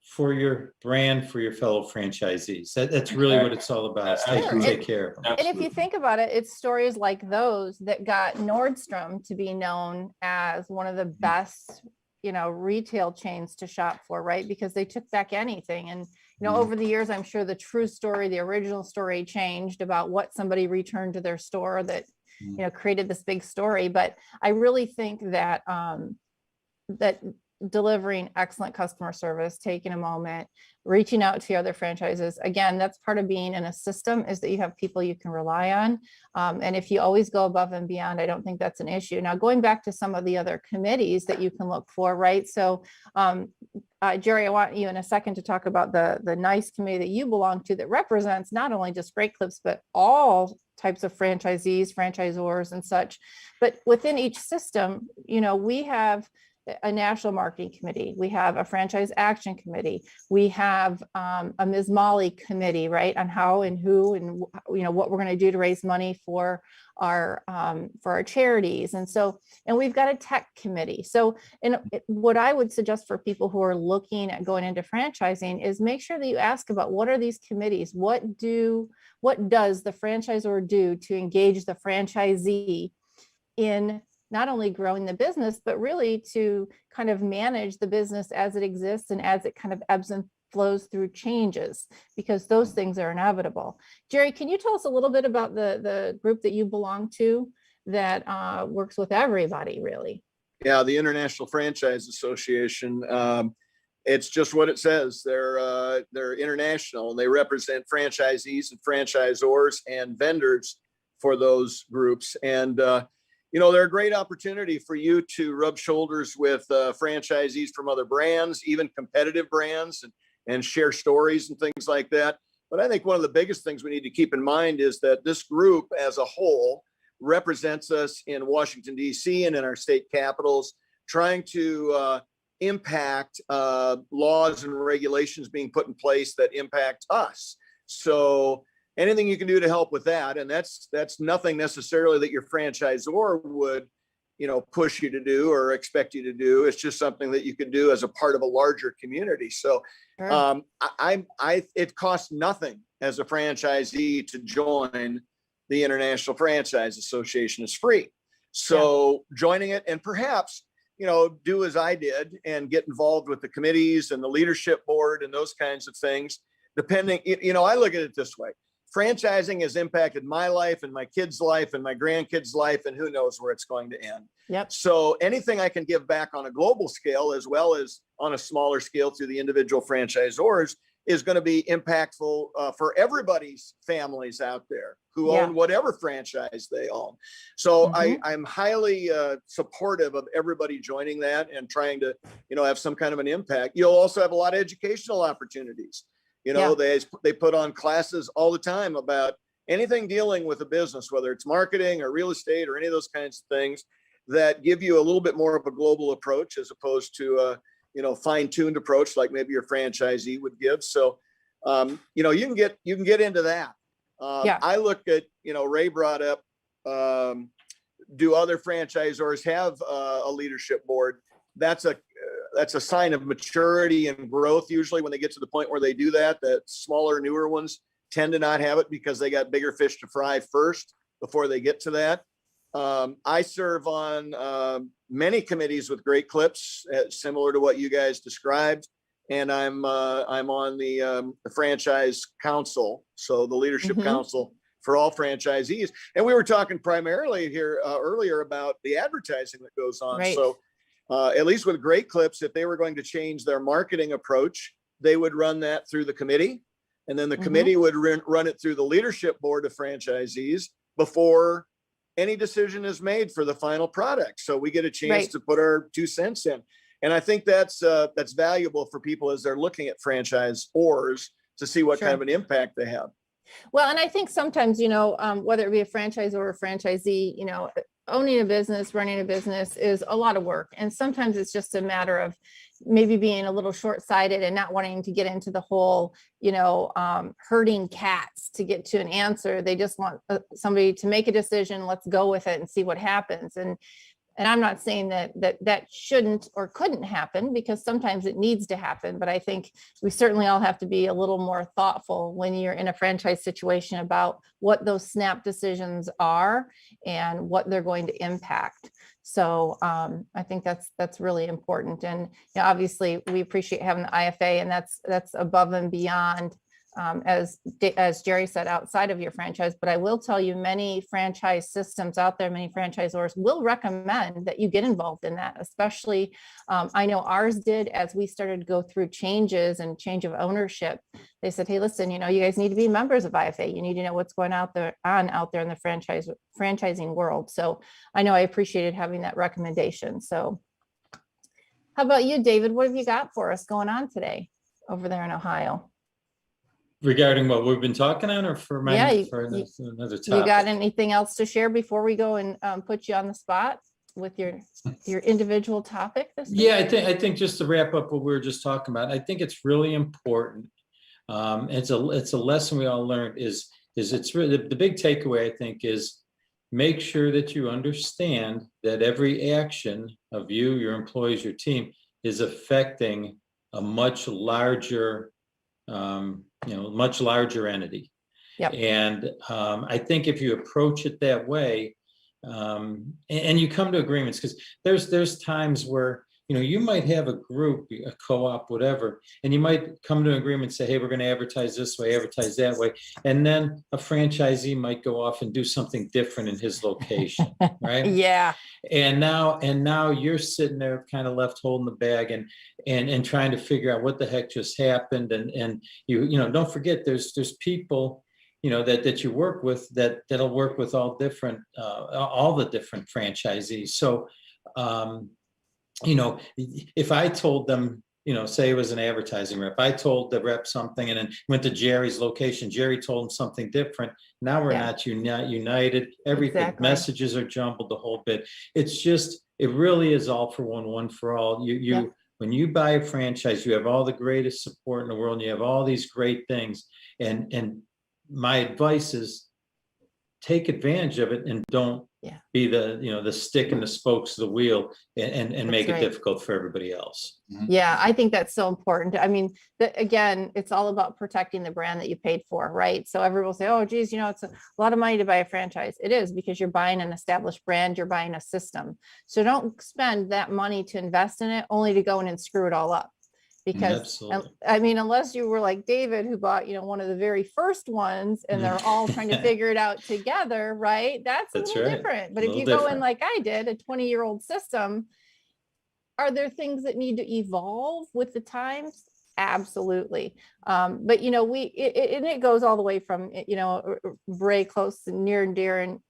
for your brand, for your fellow franchisees. That's really what it's all about. Take care of them. And if you think about it, it's stories like those that got Nordstrom to be known as one of the best, retail chains to shop for, right? Because they took back anything. And, over the years, I'm sure the true story, the original story changed about what somebody returned to their store that, created this big story. But I really think that, that delivering excellent customer service, taking a moment, reaching out to other franchises. Again, that's part of being in a system, is that you have people you can rely on. And if you always go above and beyond, I don't think that's an issue. Now, going back to some of the other committees that you can look for, right? So, Jerry, I want you in a second to talk about the NICE committee that you belong to, that represents not only just Great Clips, but all types of franchisees, franchisors, and such. But within each system, we have a national marketing committee, we have a franchise action committee, we have a Ms. Molly committee, right, on how and who and what we're going to do to raise money for our charities. And we've got a tech committee. So, and what I would suggest for people who are looking at going into franchising is make sure that you ask about, what are these committees? What does the franchisor do to engage the franchisee in not only growing the business, but really to kind of manage the business as it exists and as it kind of ebbs and flows through changes, because those things are inevitable. Jerry, can you tell us a little bit about the group that you belong to that works with everybody, really? Yeah, the International Franchise Association. It's just what it says. They're international, and they represent franchisees and franchisors and vendors for those groups. And they're a great opportunity for you to rub shoulders with franchisees from other brands, even competitive brands, and share stories and things like that. But I think one of the biggest things we need to keep in mind is that this group as a whole represents us in Washington, D.C. and in our state capitals, trying to impact laws and regulations being put in place that impact us. So anything you can do to help with that, and that's nothing necessarily that your franchisor would, push you to do or expect you to do. It's just something that you can do as a part of a larger community. So, sure. It costs nothing as a franchisee to join the International Franchise Association. It's free. So joining it, and perhaps, do as I did and get involved with the committees and the leadership board and those kinds of things. Depending, I look at it this way. Franchising has impacted my life and my kids' life and my grandkids' life, and who knows where it's going to end. Yep. So anything I can give back on a global scale, as well as on a smaller scale through the individual franchisors, is going to be impactful for everybody's families out there who Yeah. own whatever franchise they own. So I'm highly supportive of everybody joining that and trying to, have some kind of an impact. You'll also have a lot of educational opportunities. They put on classes all the time about anything dealing with a business, whether it's marketing or real estate or any of those kinds of things that give you a little bit more of a global approach as opposed to a fine-tuned approach like maybe your franchisee would give. So you can get into that. I look at, Ray brought up, do other franchisors have a leadership board? That's a sign of maturity and growth. Usually when they get to the point where they do that, smaller, newer ones tend to not have it because they got bigger fish to fry first before they get to that. I serve on many committees with Great Clips, similar to what you guys described, and I'm on the franchise council, so the leadership council for all franchisees. And we were talking primarily here earlier about the advertising that goes on. Right. So at least with Great Clips, if they were going to change their marketing approach, they would run that through the committee, and then the committee would run it through the leadership board of franchisees before any decision is made for the final product. So we get a chance to put our 2 cents in. And I think that's valuable for people as they're looking at franchisors to see what kind of an impact they have. Well, and I think sometimes, whether it be a franchisor or a franchisee, owning a business, running a business is a lot of work. And sometimes it's just a matter of maybe being a little short-sighted and not wanting to get into the whole, herding cats to get to an answer. They just want somebody to make a decision. Let's go with it and see what happens. And I'm not saying that shouldn't or couldn't happen, because sometimes it needs to happen. But I think we certainly all have to be a little more thoughtful when you're in a franchise situation about what those snap decisions are and what they're going to impact. So I think that's really important. And obviously we appreciate having the IFA, and that's above and beyond, as Jerry said, outside of your franchise. But I will tell you, many franchise systems out there, many franchisors will recommend that you get involved in that. Especially, I know ours did as we started to go through changes and change of ownership. They said, hey, listen, you guys need to be members of IFA. You need to know what's going out there in the franchising world. So I know I appreciated having that recommendation. So how about you, David? What have you got for us going on today over there in Ohio? Regarding what we've been talking on, or for another topic? You got anything else to share before we go and put you on the spot with your individual topic this week? Yeah, I think just to wrap up what we were just talking about, I think it's really important. It's a lesson we all learned is it's really the big takeaway, I think, is make sure that you understand that every action of you, your employees, your team is affecting a much larger much larger entity. Yep. And I think if you approach it that way, and you come to agreements, because there's times where you might have a group, a co-op, whatever, and you might come to an agreement and say, hey, we're going to advertise this way, advertise that way, and then a franchisee might go off and do something different in his location, right? Yeah. And now you're sitting there kind of left holding the bag and trying to figure out what the heck just happened. And you don't forget there's people that you work with that'll work with all the different franchisees. So if I told them, say it was an advertising rep, I told the rep something and then went to Jerry's location, Jerry told him something different. Now we're not united. Everything, messages are jumbled, the whole bit. It's just, it really is all for one for all. When you buy a franchise, you have all the greatest support in the world, and you have all these great things. And my advice is take advantage of it and don't be the stick in the spokes of the wheel and make it difficult for everybody else. Yeah, I think that's so important. I mean, again, it's all about protecting the brand that you paid for, right? So everyone will say, oh, geez, it's a lot of money to buy a franchise. It is, because you're buying an established brand, you're buying a system. So don't spend that money to invest in it only to go in and screw it all up. Because I mean, unless you were like David, who bought, one of the very first ones, and they're all trying to figure it out together, right? That's a little different. But if you go in like I did, a 20-year-old system, are there things that need to evolve with the times? Absolutely. But you know, and it goes all the way from, you know, very close and near and dear, and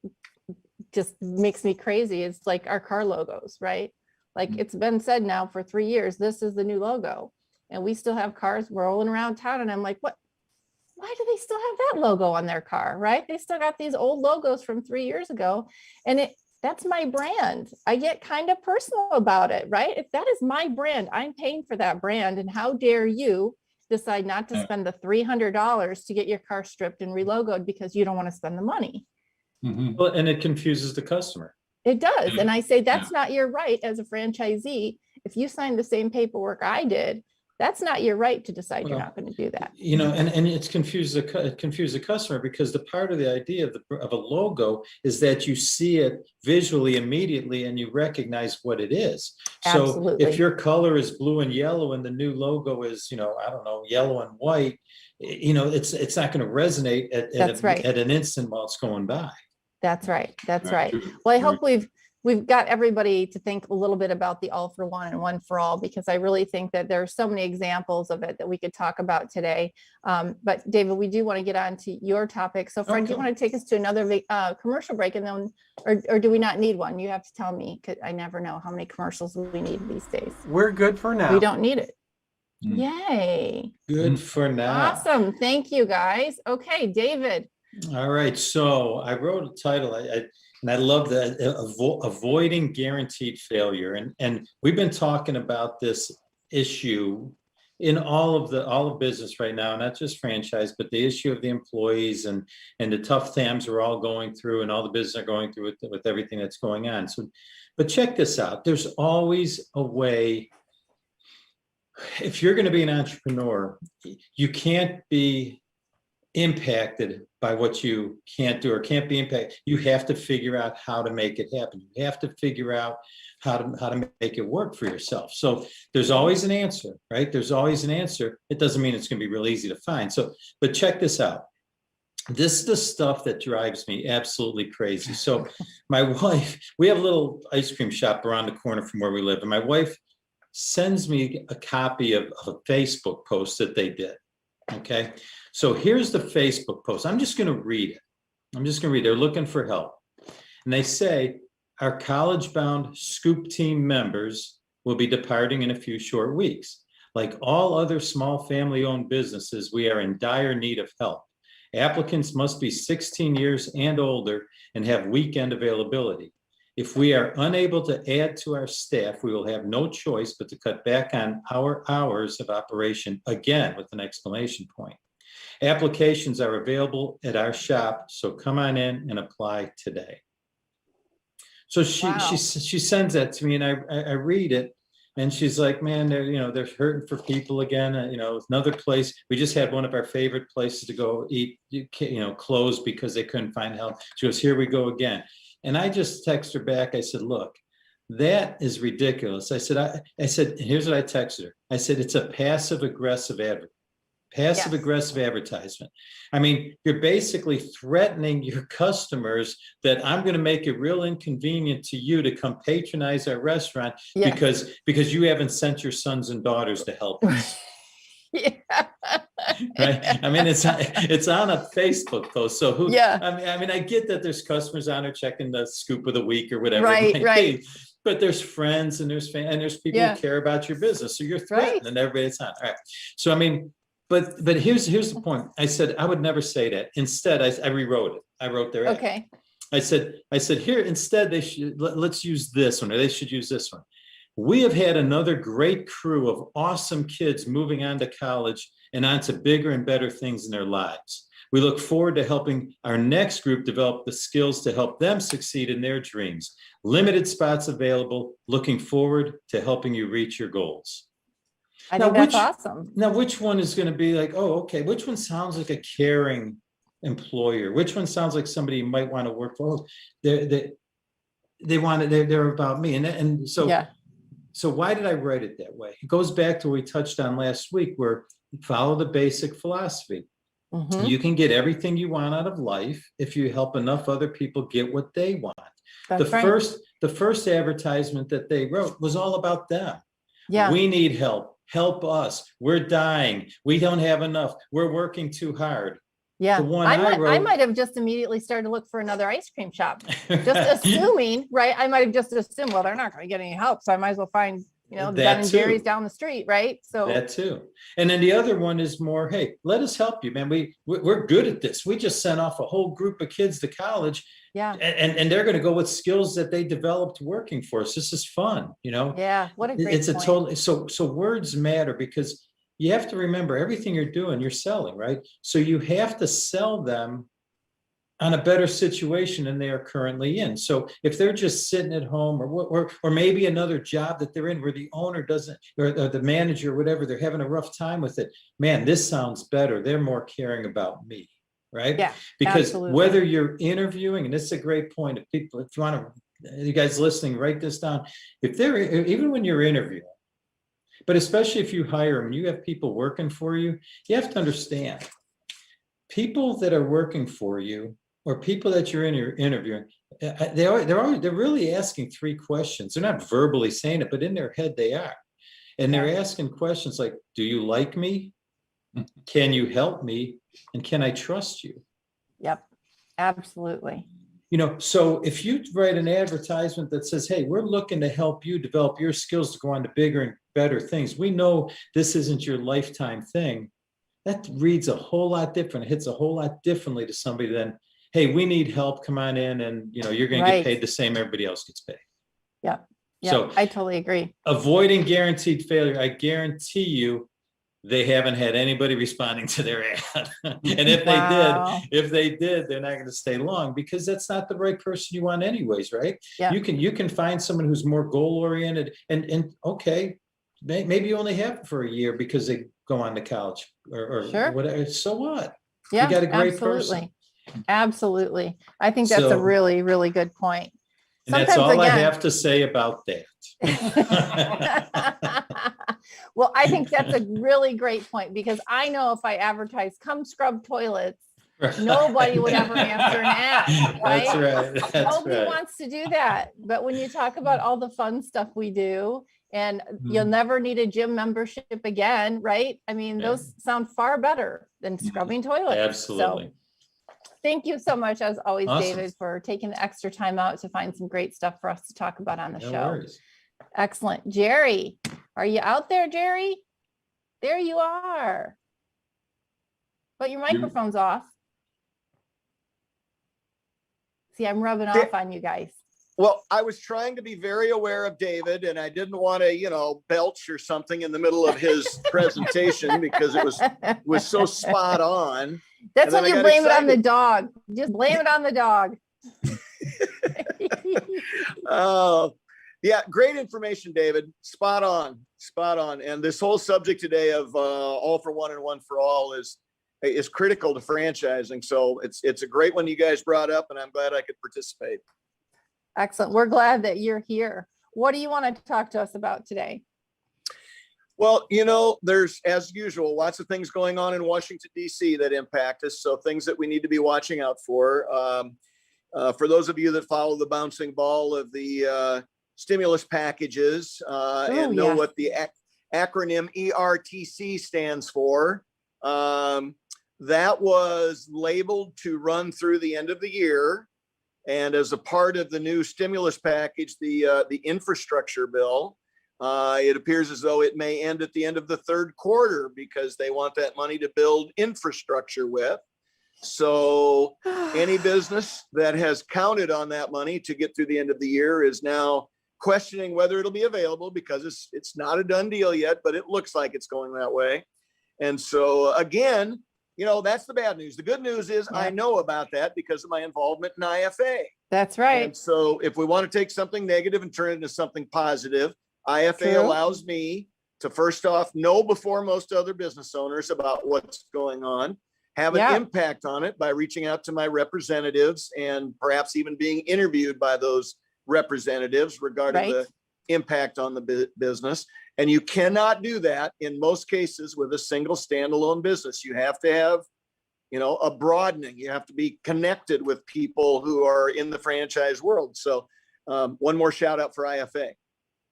just makes me crazy. It's like our car logos, right? Like it's been said now for 3 years, this is the new logo. And we still have cars rolling around town. And I'm like, what? Why do they still have that logo on their car, right? They still got these old logos from 3 years ago. And that's my brand. I get kind of personal about it, right? If that is my brand, I'm paying for that brand. And how dare you decide not to spend the $300 to get your car stripped and relogoed because you don't want to spend the money? Well, and it confuses the customer. It does. And I say, that's not your right as a franchisee. If you signed the same paperwork I did, that's not your right to decide you're not going to do that. You know, and it confuses the customer, because the part of the idea of a logo is that you see it visually immediately and you recognize what it is. So Absolutely. if your color is blue and yellow and the new logo is, you know, I don't know, yellow and white, you know, it's not going to resonate at an instant while it's going by. That's right. That's right. Well, I hope we've got everybody to think a little bit about the all for one and one for all, because I really think that there are so many examples of it that we could talk about today. But David, we do want to get on to your topic. So Fred, do you want to take us to another commercial break, and then, or do we not need one? You have to tell me, because I never know how many commercials we need these days. We're good for now. We don't need it. Yay. Good for now. Awesome. Thank you, guys. Okay, David. All right. So I wrote a title, and I love that, avoiding guaranteed failure. And we've been talking about this issue in all of business right now, not just franchise, but the issue of the employees and the tough times we're all going through, and all the business are going through with everything that's going on. So, but check this out. There's always a way. If you're going to be an entrepreneur, you can't be impacted by what you can't do or can't be impacted. You have to figure out how to make it happen. You have to figure out how to make it work for yourself. So there's always an answer, right? There's always an answer. It doesn't mean it's going to be real easy to find. So, but check this out. This is the stuff that drives me absolutely crazy. So my wife, we have a little ice cream shop around the corner from where we live. And my wife sends me a copy of a Facebook post that they did. Okay. So here's the Facebook post. I'm just going to read it. They're looking for help. And they say, our college-bound Scoop team members will be departing in a few short weeks. Like all other small family-owned businesses, we are in dire need of help. Applicants must be 16 years and older and have weekend availability. If we are unable to add to our staff, we will have no choice but to cut back on our hours of operation, again with an exclamation point. Applications are available at our shop, so come on in and apply today. So she sends that to me, and I read it, and she's like, man, they're hurting for people again. Another place, we just had one of our favorite places to go eat, closed because they couldn't find help. She goes, here we go again. And I just text her back. I said, look, that is ridiculous. I said, here's what I texted her. I said, it's a passive aggressive advertisement. I mean, you're basically threatening your customers that I'm going to make it real inconvenient to you to come patronize our restaurant because you haven't sent your sons and daughters to help us. Right? I mean, it's on a Facebook post. So who? Yeah. I mean, I get that there's customers on there checking the scoop of the week or whatever. Right. But there's friends and there's fans and there's people who care about your business. So you're threatening everybody that's on. All right. So I mean. But here's the point. I said, I would never say that. Instead, I rewrote it. I wrote their ad. Okay. I said here, instead, let's use this one, or they should use this one. We have had another great crew of awesome kids moving on to college and on to bigger and better things in their lives. We look forward to helping our next group develop the skills to help them succeed in their dreams. Limited spots available. Looking forward to helping you reach your goals. I think that's awesome. Now, which one is going to be like, oh, okay, which one sounds like a caring employer? Which one sounds like somebody you might want to work for? Oh, they're about me. And so, so why did I write it that way? It goes back to what we touched on last week, where follow the basic philosophy. Mm-hmm. You can get everything you want out of life if you help enough other people get what they want. That's the first advertisement that they wrote was all about them. Yeah. We need help. help us. We're dying. We don't have enough. We're working too hard. Yeah, The one I wrote, might have just immediately started to look for another ice cream shop, just assuming, right? I might have just assumed, well, they're not going to get any help, so I might as well find, you know, the Ben and Jerry's down the street, right? So that too. And then the other one is more, hey, let us help you, man. We're good at this. We just sent off a whole group of kids to college. Yeah. And they're going to go with skills that they developed working for us. This is fun, you know? Yeah. What a great It's a point. total, so words matter, because you have to remember everything you're doing, you're selling, right? So you have to sell them on a better situation than they are currently in. So if they're just sitting at home, or maybe another job that they're in where the owner doesn't, or the manager, or whatever, they're having a rough time with it. Man, this sounds better. They're more caring about me, right? Yeah, because absolutely. whether you're interviewing, and this is a great point, if people, if you want to, you guys listening, write this down. If they're, even when you're interviewing, but especially if you hire them, you have people working for you, you have to understand, people that are working for you, or people that you're interviewing, they're really asking three questions. They're not verbally saying it, but in their head they are. And they're asking questions like, do you like me? Can you help me? And can I trust you? Yep, absolutely. You know, so if you write an advertisement that says, hey, we're looking to help you develop your skills to go on to bigger and better things. We know this isn't your lifetime thing. That reads a whole lot different. It hits a whole lot differently to somebody than, hey, we need help, come on in, and you know, you're going to get paid the same everybody else gets paid. Yeah. Yeah, so I totally agree. Avoiding guaranteed failure. I guarantee you, they haven't had anybody responding to their ad. And if they did, they're not going to stay long, because that's not the right person you want anyways, right? Yeah. You can find someone who's more goal oriented, and okay, maybe you only have it for a year because they go on to college or Sure. whatever. So what? Yeah, You got a great absolutely. person. Absolutely. I think that's a really, really good point. And that's all I have to say about that. Well, I think that's a really great point, because I know if I advertise, come scrub toilets, nobody would ever answer an ad, right? That's right. That's Nobody wants to do that. But when you talk about all the fun stuff we do, and you'll never need a gym membership again, right? I mean, those sound far better than scrubbing toilets. Absolutely. So, thank you so much, as always, Awesome. David, for taking the extra time out to find some great stuff for us to talk about on the No show. worries. Excellent. Jerry, are you out there, Jerry? There you are. But your microphone's off. See, I'm rubbing off on you guys. Well, I was trying to be very aware of David, and I didn't want to, you know, belch or something in the middle of his presentation, because it was so spot on. That's when you blame it on the dog. Just blame it on the dog. Yeah, great information, David. Spot on, spot on. And this whole subject today of all for one and one for all is critical to franchising. So it's a great one you guys brought up, and I'm glad I could participate. Excellent. We're glad that you're here. What do you want to talk to us about today? Well, you know, there's, as usual, lots of things going on in Washington, D.C. that impact us. So things that we need to be watching out for. For those of you that follow the bouncing ball of the stimulus packages and know what the acronym ERTC stands for, that was labeled to run through the end of the year. And as a part of the new stimulus package, the infrastructure bill, it appears as though it may end at the end of the third quarter, because they want that money to build infrastructure with. So any business that has counted on that money to get through the end of the year is now questioning whether it'll be available, because it's not a done deal yet, but it looks like it's going that way. And so again, you know, that's the bad news. The good news is I know about that because of my involvement in IFA. That's right. And so if we want to take something negative and turn it into something positive, IFA allows me to, first off, know before most other business owners about what's going on, have an impact on it by reaching out to my representatives, and perhaps even being interviewed by those representatives regarding the impact on the business. And you cannot do that in most cases with a single standalone business. You have to have, you know, a broadening. You have to be connected with people who are in the franchise world. So one more shout out for IFA.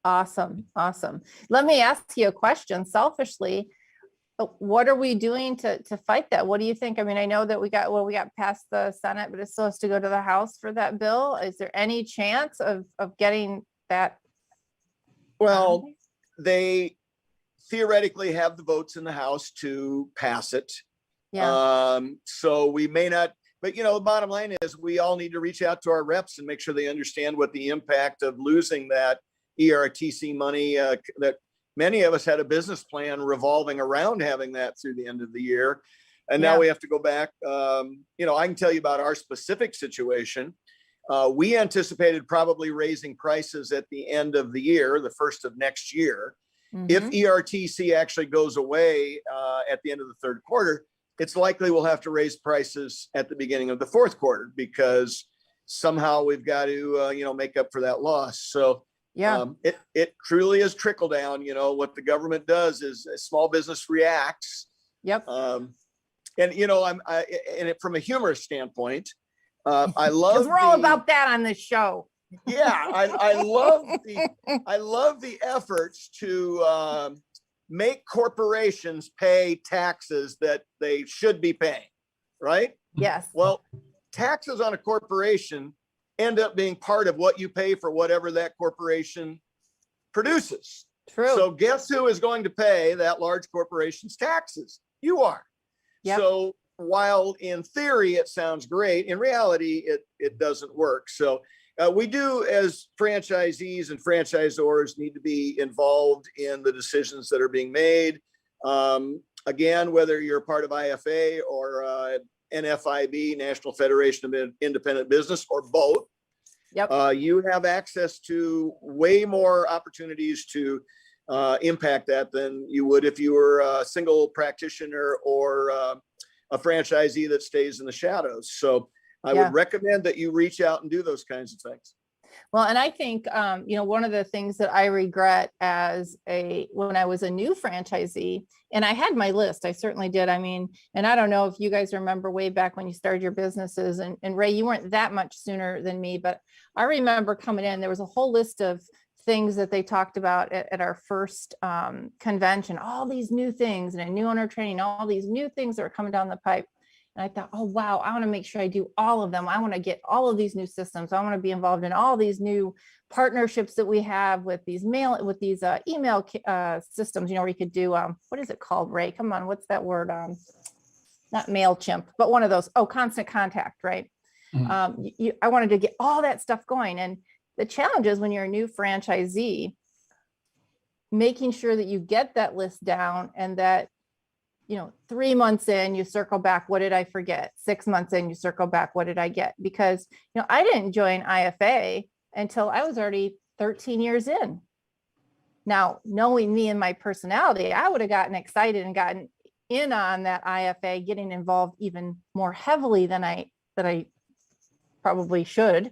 Awesome. Awesome. Let me ask you a question selfishly. What are we doing to fight that? What do you think? I mean, I know that we got past the Senate, but it still has to go to the House for that bill. Is there any chance of getting that? Well, they theoretically have the votes in the House to pass it. Yeah. So we may not, but the bottom line is we all need to reach out to our reps and make sure they understand what the impact of losing that ERTC money, that many of us had a business plan revolving around having that through the end of the year. And now we have to go back. I can tell you about our specific situation. We anticipated probably raising prices at the end of the year, the first of next year. If ERTC actually goes away at the end of the third quarter, it's likely we'll have to raise prices at the beginning of the fourth quarter because somehow we've got to, make up for that loss. So it truly is trickle down. What the government does is a small business reacts. Yep. And from a humorous standpoint, I love we're all about that on this show. Yeah, I love the efforts to make corporations pay taxes that they should be paying, right? Yes. Well, taxes on a corporation end up being part of what you pay for whatever that corporation produces. True. So guess who is going to pay that large corporation's taxes? You are. Yep. So while in theory it sounds great, in reality it doesn't work. So we do, as franchisees and franchisors, need to be involved in the decisions that are being made. Again, whether you're part of IFA or NFIB, National Federation of Independent Business, or both, you have access to way more opportunities to impact that than you would if you were a single practitioner or a franchisee that stays in the shadows. So I would recommend that you reach out and do those kinds of things. Well, and I think, one of the things that I regret when I was a new franchisee, and I had my list, I certainly did. I mean, and I don't know if you guys remember way back when you started your businesses, and Ray, you weren't that much sooner than me, but I remember coming in, there was a whole list of things that they talked about at our first convention, all these new things and a new owner training, all these new things that were coming down the pipe. And I thought, oh, wow, I want to make sure I do all of them. I want to get all of these new systems. I want to be involved in all these new partnerships that we have with these email systems, where you could do, what is it called, Ray? Come on, what's that word? Not MailChimp, but one of those. Oh, Constant Contact, right? I wanted to get all that stuff going. And the challenge is when you're a new franchisee, making sure that you get that list down and that 3 months in, you circle back. What did I forget? 6 months in, you circle back. What did I get? Because, I didn't join IFA until I was already 13 years in. Now, knowing me and my personality, I would have gotten excited and gotten in on that IFA, getting involved even more heavily than I probably should.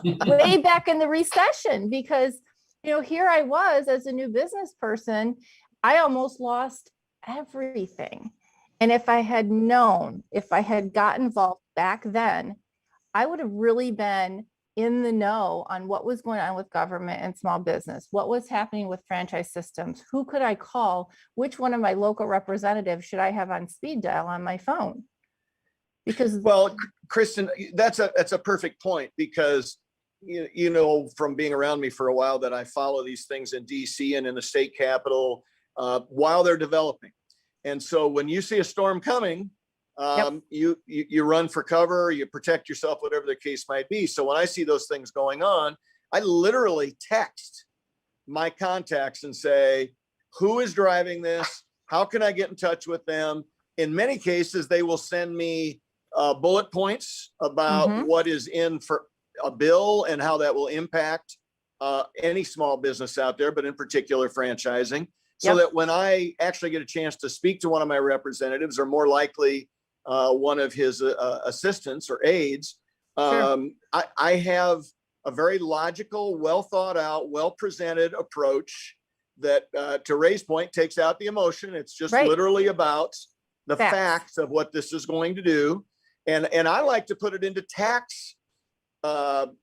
Way back in the recession, because, here I was as a new business person, I almost lost everything. And if I had got involved back then, I would have really been in the know on what was going on with government and small business, what was happening with franchise systems, who could I call, which one of my local representatives should I have on speed dial on my phone? Because, well, Kristen, that's a perfect point, because from being around me for a while that I follow these things in DC and in the state capitol while they're developing. And so when you see a storm coming, you run for cover, you protect yourself, whatever the case might be. So when I see those things going on, I literally text my contacts and say, who is driving this? How can I get in touch with them? In many cases, they will send me bullet points about what is in for a bill and how that will impact any small business out there, but in particular franchising. So that when I actually get a chance to speak to one of my representatives, or more likely one of his assistants or aides, I have a very logical, well thought out, well presented approach that, to Ray's point, takes out the emotion. It's just literally about the facts of what this is going to do. And I like to put it into tax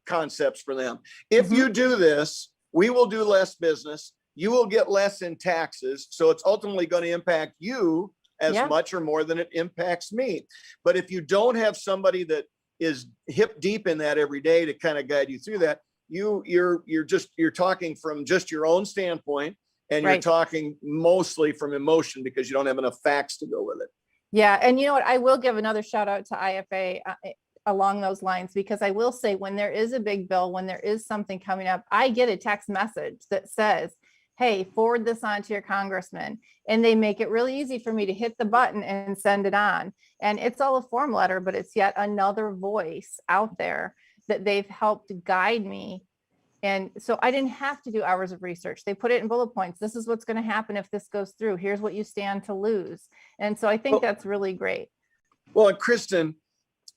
concepts for them. If you do this, we will do less business. You will get less in taxes. So it's ultimately going to impact you as much or more than it impacts me. But if you don't have somebody that is hip deep in that every day to kind of guide you through that, you're talking from just your own standpoint, and you're talking mostly from emotion because you don't have enough facts to go with it. Yeah. And you know what? I will give another shout out to IFA along those lines, because I will say when there is a big bill, when there is something coming up, I get a text message that says, hey, forward this on to your congressman. And they make it really easy for me to hit the button and send it on. And it's all a form letter, but it's yet another voice out there that they've helped guide me. And so I didn't have to do hours of research. They put it in bullet points. This is what's going to happen if this goes through. Here's what you stand to lose. And so I think that's really great. Well, and Kristen,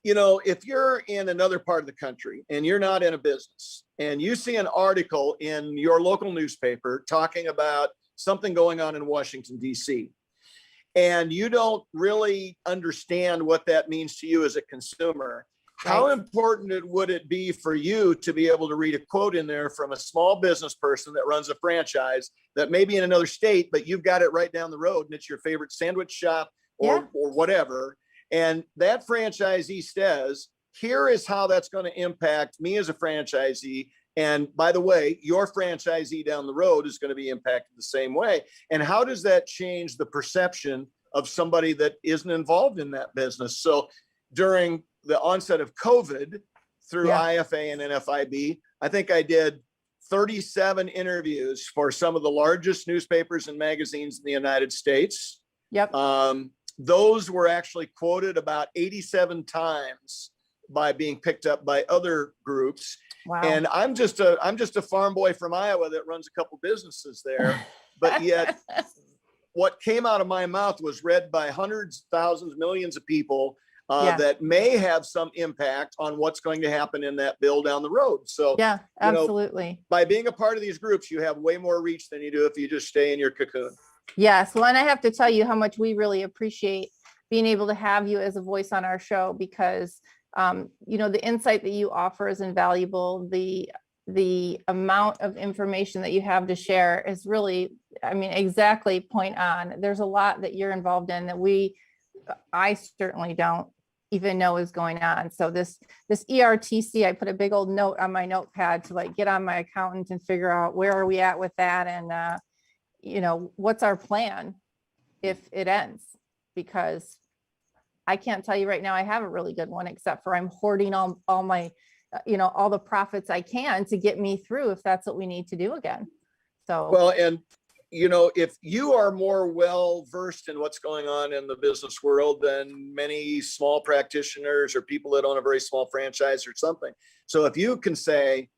you know, if you're in another part of the country and you're not in a business and you see an article in your local newspaper talking about something going on in Washington, D.C., and you don't really understand what that means to you as a consumer, how important would it be for you to be able to read a quote in there from a small business person that runs a franchise that may be in another state, but you've got it right down the road and it's your favorite sandwich shop or whatever. And that franchisee says, here is how that's going to impact me as a franchisee. And by the way, your franchisee down the road is going to be impacted the same way. And how does that change the perception of somebody that isn't involved in that business? So during the onset of COVID through IFA and NFIB, I think I did 37 interviews for some of the largest newspapers and magazines in the United States. Those were actually quoted about 87 times by being picked up by other groups. Wow. And I'm just a farm boy from Iowa that runs a couple businesses there, but yet what came out of my mouth was read by hundreds, thousands, millions of people that may have some impact on what's going to happen in that bill down the road. So yeah, absolutely. You know, by being a part of these groups, you have way more reach than you do if you just stay in your cocoon. Yes. Well, and I have to tell you how much we really appreciate being able to have you as a voice on our show, because, you know, the insight that you offer is invaluable. The amount of information that you have to share is really, I mean, exactly point on. There's a lot that you're involved in that I certainly don't even know is going on. So this ERTC, I put a big old note on my notepad to like get on my accountant and figure out where are we at with that. And, you know, what's our plan if it ends? Because I can't tell you right now, I have a really good one, except for I'm hoarding all my, you know, all the profits I can to get me through if that's what we need to do again. So, well, and you know, if you are more well versed in what's going on in the business world than many small practitioners or people that own a very small franchise or something. So if you can say,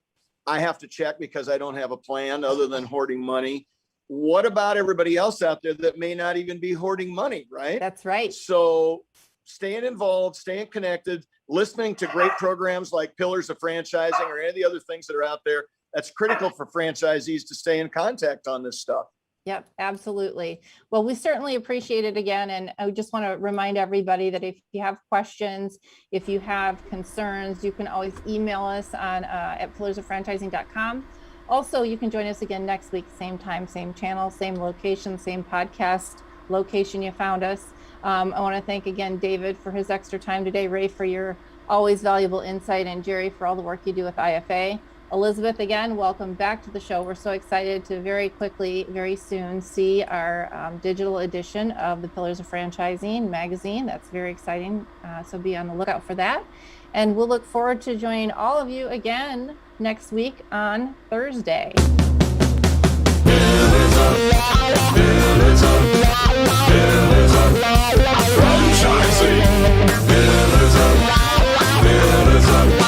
I have to check because I don't have a plan other than hoarding money, what about everybody else out there that may not even be hoarding money, right? That's right. So staying involved, staying connected, listening to great programs like Pillars of Franchising or any of the other things that are out there, that's critical for franchisees to stay in contact on this stuff. Yep, absolutely. Well, we certainly appreciate it again. And I just want to remind everybody that if you have questions, if you have concerns, you can always email us on at pillarsoffranchising.com. Also, you can join us again next week, same time, same channel, same location, same podcast location you found us. I want to thank again David for his extra time today, Ray for your always valuable insight, and Jerry for all the work you do with IFA. Elizabeth, again, welcome back to the show. We're so excited to very quickly, very soon see our digital edition of the Pillars of Franchising magazine. That's very exciting. So be on the lookout for that. And we'll look forward to joining all of you again next week on Thursday. Franchising.